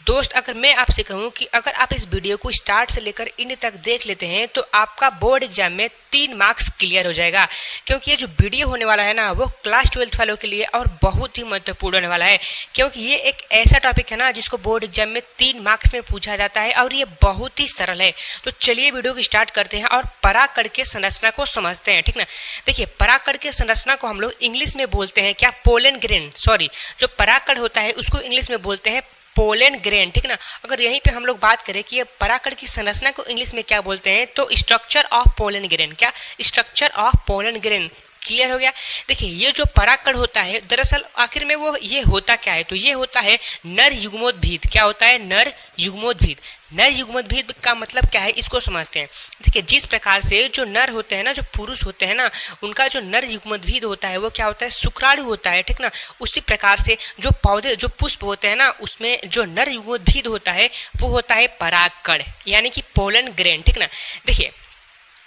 दोस्त, अगर मैं आपसे कहूं कि अगर आप इस वीडियो को स्टार्ट से लेकर इन तक देख लेते हैं तो आपका बोर्ड एग्जाम में 3 मार्क्स क्लियर हो जाएगा। क्योंकि ये जो वीडियो होने वाला है ना, वो क्लास 12 वालों के लिए और बहुत ही महत्वपूर्ण होने वाला है। क्योंकि ये एक ऐसा टॉपिक है ना जिसको बोर्ड एग्जाम में 3 मार्क्स में पूछा जाता है और ये बहुत ही सरल है। तो चलिए वीडियो को स्टार्ट करते हैं और पराकड़ के संरचना को समझते हैं, ठीक ना। देखिए, पराकड़ के संरचना को हम लोग इंग्लिश में बोलते हैं क्या, पोलन ग्रेन। सॉरी, जो पराकड़ होता है उसको इंग्लिश में बोलते हैं पोलन ग्रेन, ठीक ना। अगर यहीं पे हम लोग बात करें कि ये पराकड़ की संरचना को इंग्लिश में क्या बोलते हैं, तो स्ट्रक्चर ऑफ पोलन ग्रेन। क्या, structure of pollen grain. Clear हो गया। देखिए, ये जो पराकड़ होता है दरअसल आखिर में वो ये होता क्या है, तो ये होता है नर युग्मोद्भिद। क्या होता है, नर युग्मोद्भिद। नर युग्मोद्भिद का मतलब क्या है, इसको समझते हैं। देखिए, जिस प्रकार से जो नर होते हैं ना, जो पुरुष होते हैं ना, उनका जो नर युग्मोद्भिद होता है वो क्या होता है, शुक्राणु होता है, ठीक ना। उसी प्रकार से जो पौधे, जो पुष्प होते हैं ना, उसमें जो नर युग्मोद्भिद होता है वो होता है परागकण, यानी कि पोलन ग्रेन, ठीक ना। देखिए,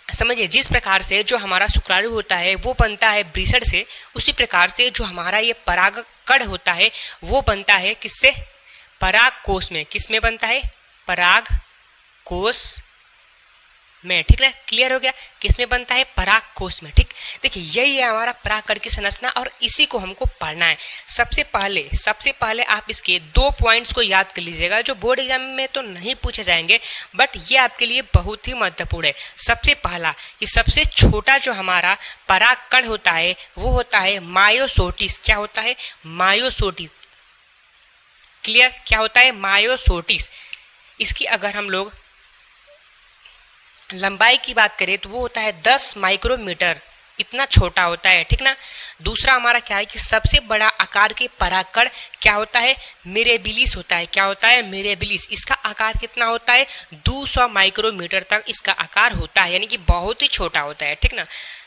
समझिए, जिस प्रकार से जो हमारा शुक्राणु होता है वो बनता है वृषण से, उसी प्रकार से जो हमारा ये परागकण होता है वो बनता है किससे, परागकोश में। किस में बनता है, परागकोश में, ठीक है। क्लियर हो गया, किस में बनता है, परागकोश में, ठीक। देखिए, यही है हमारा पराकड़ की संरचना और इसी को हमको पढ़ना है। सबसे पहले आप इसके 2 पॉइंट्स को याद कर लीजिएगा जो बोर्ड एग्जाम में तो नहीं पूछे जाएंगे, बट ये आपके लिए बहुत ही महत्वपूर्ण है। सबसे पहला कि सबसे छोटा जो हमारा परागकण होता है वो होता है मायोसोटिस। क्या होता है, मायोसोटिस। क्लियर, क्या होता है, मायोसोटिस। इसकी अगर हम लोग लंबाई की बात करें तो वो होता है 10 माइक्रोमीटर, इतना छोटा होता है, ठीक ना। दूसरा हमारा क्या है कि सबसे बड़ा आकार के परागकण क्या होता है, मिरेबिलिस होता है। क्या होता है, मिरेबिलिस। इसका आकार कितना होता है, 200 माइक्रोमीटर तक इसका आकार होता है, यानी कि बहुत ही छोटा होता है, ठीक ना।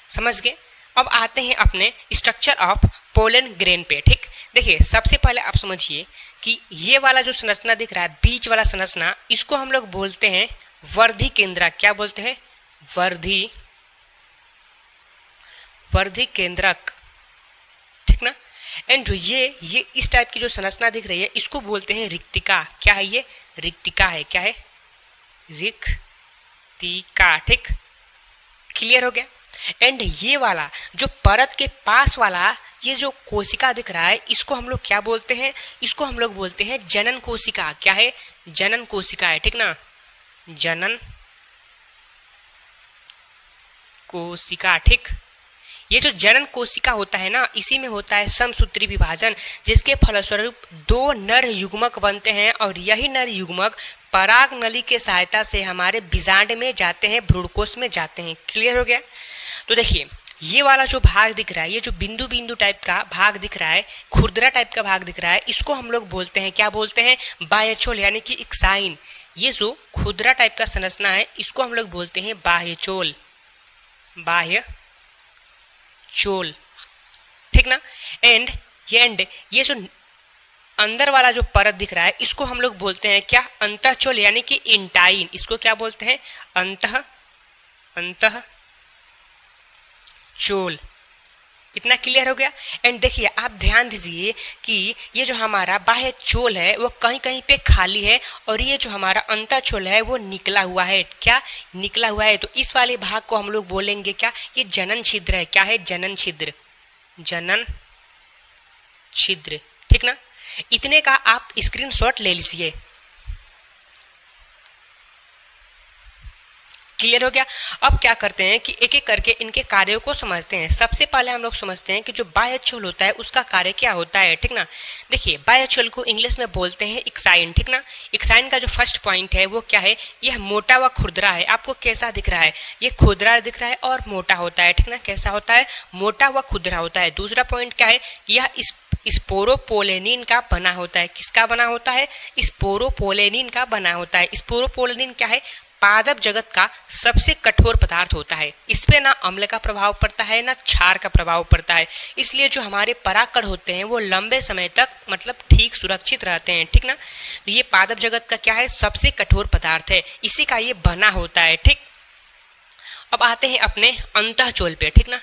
समझ गए। अब आते हैं अपने स्ट्रक्चर ऑफ पोलन ग्रेन पे, ठीक। देखिए, सबसे पहले आप समझिए कि ये वाला जो संरचना दिख रहा है, बीच वाला संरचना, इसको हम लोग बोलते हैं वर्धी केंद्रक। क्या बोलते हैं, वर्धी केंद्रक, ठीक ना। एंड ये इस टाइप की जो संरचना दिख रही है इसको बोलते हैं रिक्तिका। क्या है ये, रिक्तिका है। क्या है, रिक्तिका, ठीक। क्लियर हो गया। एंड ये वाला जो परत के पास वाला ये जो कोशिका दिख रहा है इसको हम लोग क्या बोलते हैं, इसको हम लोग बोलते हैं जनन कोशिका। क्या है, जनन कोशिका है, ठीक ना, जनन कोशिका, ठीक। ये जो जनन कोशिका होता है ना, इसी में होता है समसूत्री विभाजन, जिसके फलस्वरूप 2 नर युग्मक बनते हैं और यही नर युग्मक पराग नली के सहायता से हमारे बीजांड में जाते हैं, भ्रूणकोश में जाते हैं। क्लियर हो गया। तो देखिए, ये वाला जो भाग दिख रहा है, ये जो बिंदु बिंदु टाइप का भाग दिख रहा है, खुरदरा टाइप का भाग दिख रहा है, इसको हम लोग बोलते हैं, क्या बोलते हैं, बाह्यचोल, यानी कि एक्साइन। ये जो खुदरा टाइप का संरचना है इसको हम लोग बोलते हैं बाह्यचोल, बाह्यचोल, ठीक ना। एंड ये जो अंदर वाला जो परत दिख रहा है इसको हम लोग बोलते हैं क्या, अंतःचोल, यानी कि इंटाइन। इसको क्या बोलते हैं, अंतःचोल। इतना क्लियर हो गया। एंड देखिए, आप ध्यान दीजिए कि ये जो हमारा बाह्य चोल है वो कहीं कहीं पे खाली है और ये जो हमारा अंतःचोल है वो निकला हुआ है। क्या, निकला हुआ है। तो इस वाले भाग को हम लोग बोलेंगे क्या, ये जनन छिद्र है। क्या है, जनन छिद्र, जनन छिद्र, ठीक ना। इतने का आप स्क्रीनशॉट ले लीजिए। क्लियर हो गया। अब क्या करते हैं कि एक एक करके इनके कार्यों को समझते हैं। सबसे पहले हम लोग समझते हैं कि जो बाह्यचोल होता है उसका कार्य क्या होता है, ठीक ना। देखिए, बाह्यचोल को इंग्लिश में बोलते हैं एक्साइन, ठीक ना। एक्साइन का जो फर्स्ट पॉइंट है वो क्या है, यह मोटा व खुरदरा है। आपको कैसा दिख रहा है, ये खुरदरा दिख रहा है और मोटा होता है, ठीक ना। कैसा होता है, मोटा व खुरदरा होता है। दूसरा पॉइंट क्या है, यह स्पोरोपोलेनिन का बना होता है। किसका बना होता है, स्पोरोपोलेनिन का बना होता है। स्पोरोपोलेनिन क्या है, पादप जगत का सबसे कठोर पदार्थ होता है। इस पे ना अम्ल का प्रभाव पड़ता है ना क्षार का प्रभाव पड़ता है, इसलिए जो हमारे पराकड़ होते हैं वो लंबे समय तक मतलब ठीक सुरक्षित रहते हैं, ठीक ना। तो ये पादप जगत का क्या है, सबसे कठोर पदार्थ है, इसी का ये बना होता है, ठीक। अब आते हैं अपने अंतःचोल पे, ठीक ना।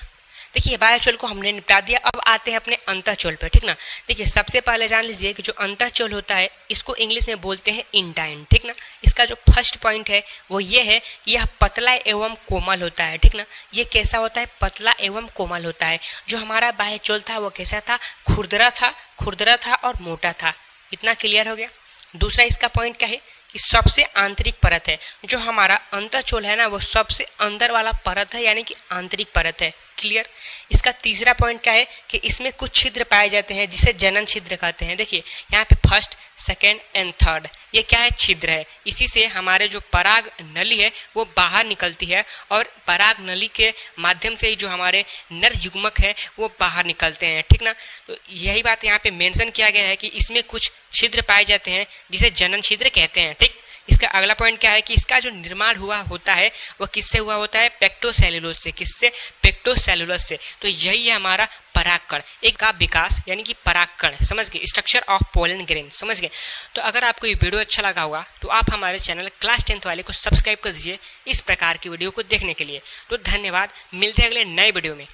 देखिए बाह्यचोल को हमने निपटा दिया, अब आते हैं अपने अंतःचोल पे, ठीक ना। देखिए सबसे पहले जान लीजिए कि जो अंतःचोल होता है इसको इंग्लिश में बोलते हैं इंटाइन, ठीक ना। इसका जो फर्स्ट पॉइंट है वो ये है कि यह पतला एवं कोमल होता है, ठीक ना। ये कैसा होता है? पतला एवं कोमल होता है। जो हमारा बाह्यचोल था वो कैसा था? खुरदरा था और मोटा था। इतना क्लियर हो गया। दूसरा इसका पॉइंट क्या है कि सबसे आंतरिक परत है। जो हमारा अंतःचोल है ना वो सबसे अंदर वाला परत है, यानी कि आंतरिक परत है। क्लियर। इसका तीसरा पॉइंट क्या है कि इसमें कुछ छिद्र पाए जाते हैं जिसे जनन छिद्र कहते हैं। देखिए यहाँ पे फर्स्ट, सेकेंड एंड थर्ड ये क्या है? छिद्र है। इसी से हमारे जो पराग नली है वो बाहर निकलती है और पराग नली के माध्यम से ही जो हमारे नर युग्मक है वो बाहर निकलते हैं, ठीक ना। तो यही बात यहाँ पे मेंशन किया गया है कि इसमें कुछ छिद्र पाए जाते हैं जिसे जनन छिद्र कहते हैं, ठीक। इसका अगला पॉइंट क्या है कि इसका जो निर्माण हुआ होता है वो किससे हुआ होता है? पेक्टोसेलुलोज से। किससे? पेक्टोसेलुलोज से। तो यही है हमारा परागकण, एक का विकास यानी कि परागकण, समझ गए? स्ट्रक्चर ऑफ पोलन ग्रेन, समझ गए? तो अगर आपको ये वीडियो अच्छा लगा होगा तो आप हमारे चैनल क्लास 10th वाले को सब्सक्राइब कर दीजिए इस प्रकार की वीडियो को देखने के लिए। तो धन्यवाद, मिलते हैं अगले नए वीडियो में।